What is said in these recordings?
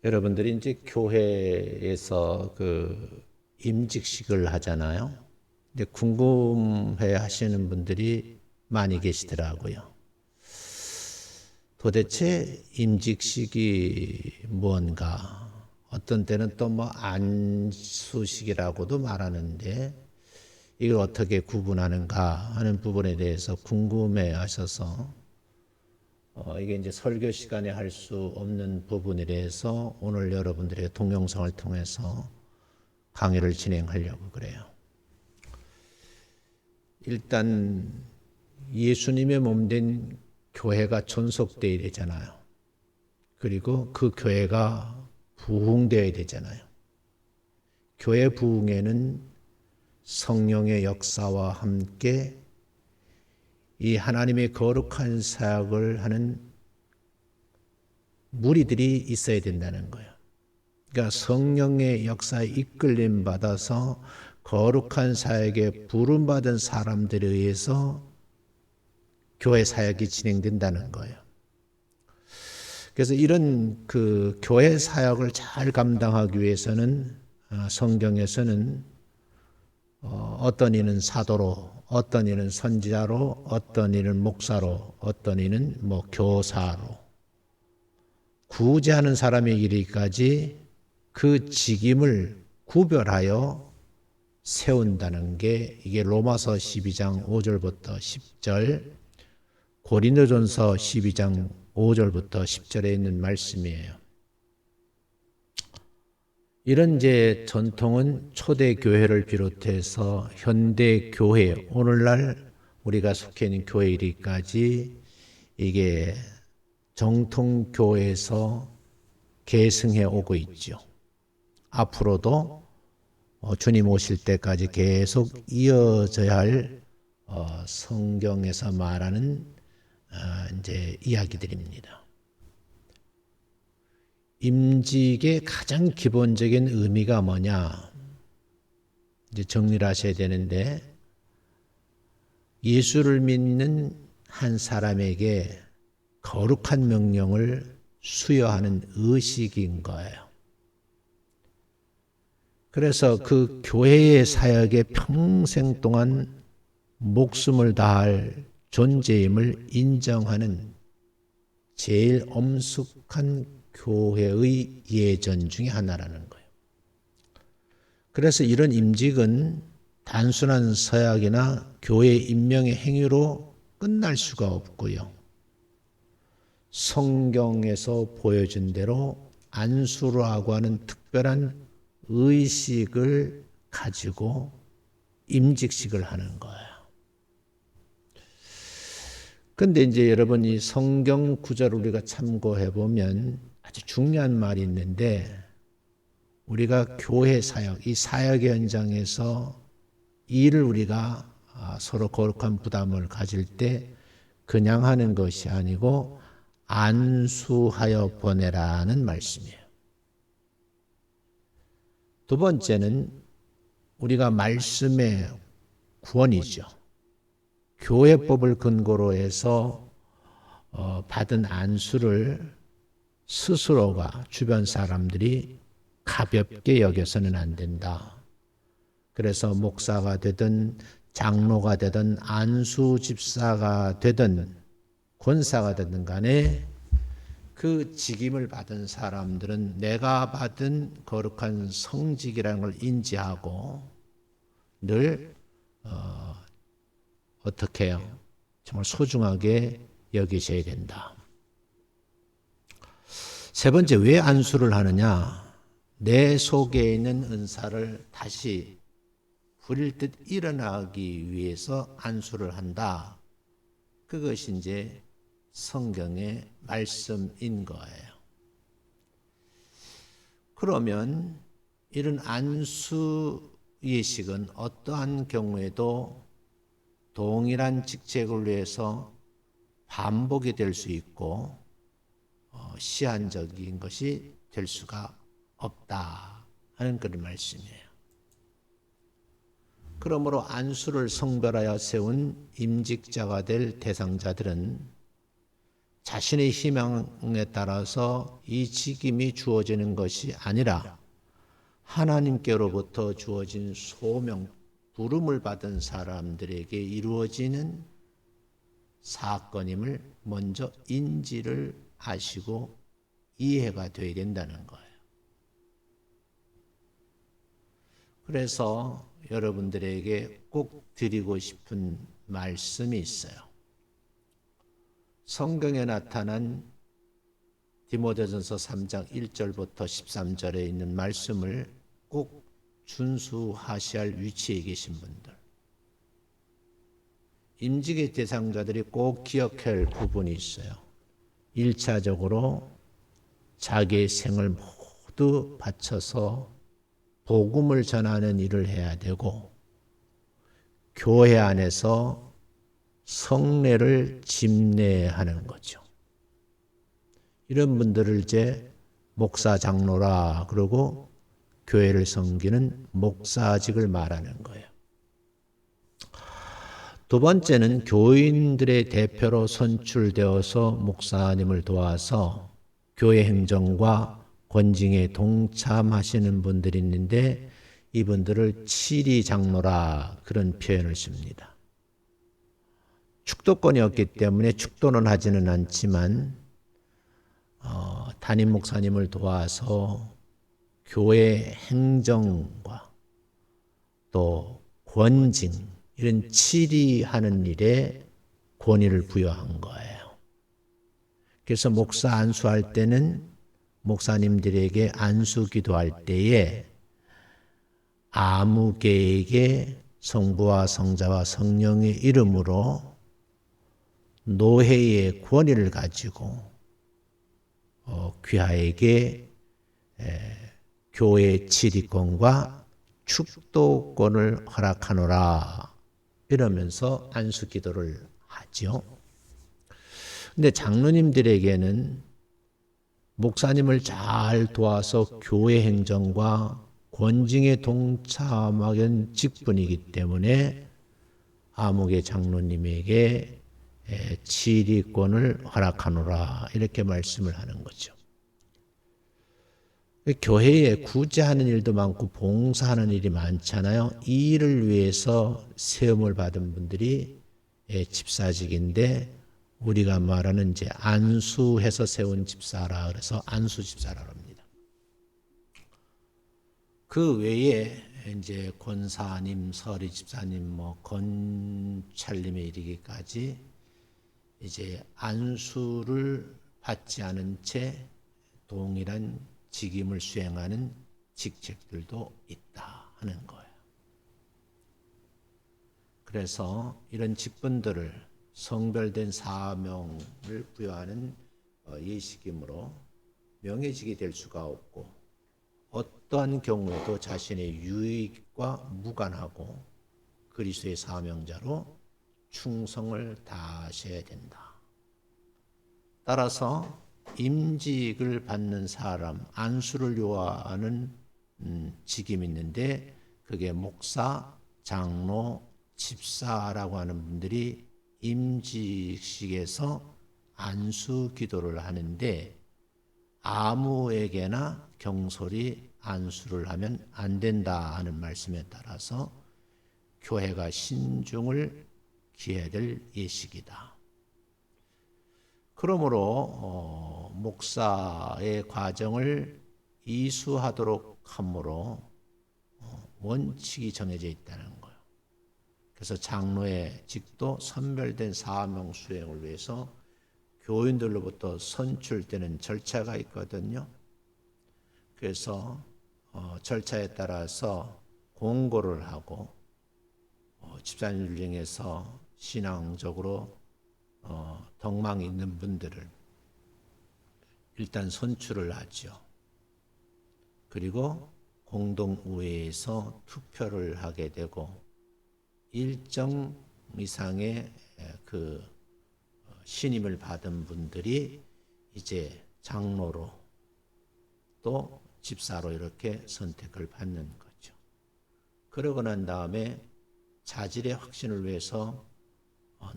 여러분들이 이제 교회에서 그 임직식을 하잖아요. 근데 궁금해 하시는 분들이 많이 계시더라고요. 도대체 임직식이 뭔가, 어떤 때는 또 뭐 안수식이라고도 말하는데 이걸 어떻게 구분하는가 하는 부분에 대해서 궁금해 하셔서 이게 이제 설교 시간에 할 수 없는 부분이라서 오늘 여러분들의 동영상을 통해서 강의를 진행하려고 그래요. 일단 예수님의 몸된 교회가 존속되어야 되잖아요. 그리고 그 교회가 부흥되어야 되잖아요. 교회 부흥에는 성령의 역사와 함께 이 하나님의 거룩한 사역을 하는 무리들이 있어야 된다는 거예요. 그러니까 성령의 역사에 이끌림 받아서 거룩한 사역에 부름받은 사람들에 의해서 교회 사역이 진행된다는 거예요. 그래서 이런 그 교회 사역을 잘 감당하기 위해서는 성경에서는 어떤 이는 사도로, 어떤 이는 선지자로, 어떤 이는 목사로, 어떤 이는 뭐 교사로 구제하는 사람에 이르기까지 그 직임을 구별하여 세운다는 게 이게 로마서 12장 5절부터 10절, 고린도전서 12장 5절부터 10절에 있는 말씀이에요. 이런 이제 전통은 초대 교회를 비롯해서 현대 교회, 오늘날 우리가 속해 있는 교회 이르기까지 이게 정통 교회에서 계승해 오고 있죠. 앞으로도 주님 오실 때까지 계속 이어져야 할 성경에서 말하는 이제 이야기들입니다. 임직의 가장 기본적인 의미가 뭐냐? 이제 정리를 하셔야 되는데, 예수를 믿는 한 사람에게 거룩한 명령을 수여하는 의식인 거예요. 그래서 그 교회의 사역에 평생 동안 목숨을 다할 존재임을 인정하는 제일 엄숙한 교회의 예전 중에 하나라는 거예요. 그래서 이런 임직은 단순한 서약이나 교회 임명의 행위로 끝날 수가 없고요. 성경에서 보여준 대로 안수라고 하는 특별한 의식을 가지고 임직식을 하는 거예요. 근데 이제 여러분 이 성경 구절을 우리가 참고해 보면 아주 중요한 말이 있는데, 우리가 교회 사역, 이 사역의 현장에서 일을 우리가 서로 거룩한 부담을 가질 때 그냥 하는 것이 아니고 안수하여 보내라는 말씀이에요. 두 번째는 우리가 말씀의 구원이죠. 교회법을 근거로 해서 받은 안수를 스스로가 주변 사람들이 가볍게 여겨서는 안 된다. 그래서 목사가 되든 장로가 되든 안수 집사가 되든 권사가 되든 간에 그 직임을 받은 사람들은 내가 받은 거룩한 성직이라는 걸 인지하고 늘 어떻게 해요? 정말 소중하게 여기셔야 된다. 세 번째, 왜 안수를 하느냐? 내 속에 있는 은사를 다시 부릴 듯 일어나기 위해서 안수를 한다. 그것이 이제 성경의 말씀인 거예요. 그러면 이런 안수 예식은 어떠한 경우에도 동일한 직책을 위해서 반복이 될 수 있고 시한적인 것이 될 수가 없다 하는 그런 말씀이에요. 그러므로 안수를 성별하여 세운 임직자가 될 대상자들은 자신의 희망에 따라서 이 직임이 주어지는 것이 아니라 하나님께로부터 주어진 소명, 부름을 받은 사람들에게 이루어지는 사건임을 먼저 인지를 하시고 이해가 되어야 된다는 거예요. 그래서 여러분들에게 꼭 드리고 싶은 말씀이 있어요. 성경에 나타난 디모데전서 3장 1절부터 13절에 있는 말씀을 꼭 준수하셔야 할 위치에 계신 분들, 임직의 대상자들이 꼭 기억해야 할 부분이 있어요. 1차적으로 자기의 생을 모두 바쳐서 복음을 전하는 일을 해야 되고, 교회 안에서 성례를 집례하는 거죠. 이런 분들을 이제 목사 장로라 그러고 교회를 섬기는 목사직을 말하는 거예요. 두 번째는 교인들의 대표로 선출되어서 목사님을 도와서 교회 행정과 권징에 동참하시는 분들이 있는데 이분들을 치리 장로라 그런 표현을 씁니다. 축도권이 없기 때문에 축도는 하지는 않지만 담임 목사님을 도와서 교회 행정과 또 권징 이런 치리하는 일에 권위를 부여한 거예요. 그래서 목사 안수할 때는 목사님들에게 안수 기도할 때에 아무개에게 성부와 성자와 성령의 이름으로 노회의 권위를 가지고 귀하에게 교회 치리권과 축도권을 허락하노라 이러면서 안수 기도를 하죠. 근데 장로님들에게는 목사님을 잘 도와서 교회 행정과 권징에 동참하는 직분이기 때문에 아무개 장로님에게 치리권을 허락하노라 이렇게 말씀을 하는 거죠. 교회에 구제하는 일도 많고 봉사하는 일이 많잖아요. 이 일을 위해서 세움을 받은 분들이 집사직인데 우리가 말하는 이제 안수해서 세운 집사라 그래서 안수 집사라고 합니다. 그 외에 이제 권사님, 서리 집사님, 권찰님에 이르기까지 이제 안수를 받지 않은 채 동일한 직임을 수행하는 직책들도 있다 하는 거예요. 그래서 이런 직분들을 성별된 사명을 부여하는 예식이므로 명예직이 될 수가 없고 어떠한 경우에도 자신의 유익과 무관하고 그리스도의 사명자로 충성을 다하셔야 된다. 따라서 임직을 받는 사람, 안수를 요하는 직임이 있는데 그게 목사, 장로, 집사라고 하는 분들이 임직식에서 안수 기도를 하는데 아무에게나 경솔히 안수를 하면 안 된다 하는 말씀에 따라서 교회가 신중을 기해야 될 예식이다. 그러므로 목사의 과정을 이수하도록 함으로 원칙이 정해져 있다는 거예요. 그래서 장로의 직도 선별된 사명 수행을 위해서 교인들로부터 선출되는 절차가 있거든요. 그래서 절차에 따라서 공고를 하고 집사님을 중에서 신앙적으로 덕망이 있는 분들을 일단 선출을 하죠. 그리고 공동의회에서 투표를 하게 되고 일정 이상의 그 신임을 받은 분들이 이제 장로로 또 집사로 이렇게 선택을 받는 거죠. 그러고 난 다음에 자질의 확신을 위해서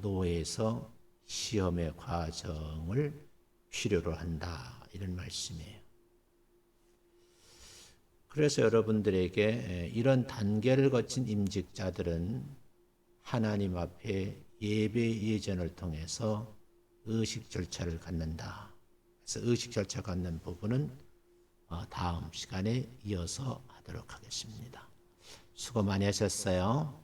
노회에서 시험의 과정을 필요로 한다. 이런 말씀이에요. 그래서 여러분들에게 이런 단계를 거친 임직자들은 하나님 앞에 예배 예전을 통해서 의식 절차를 갖는다. 그래서 의식 절차 갖는 부분은 다음 시간에 이어서 하도록 하겠습니다. 수고 많이 하셨어요.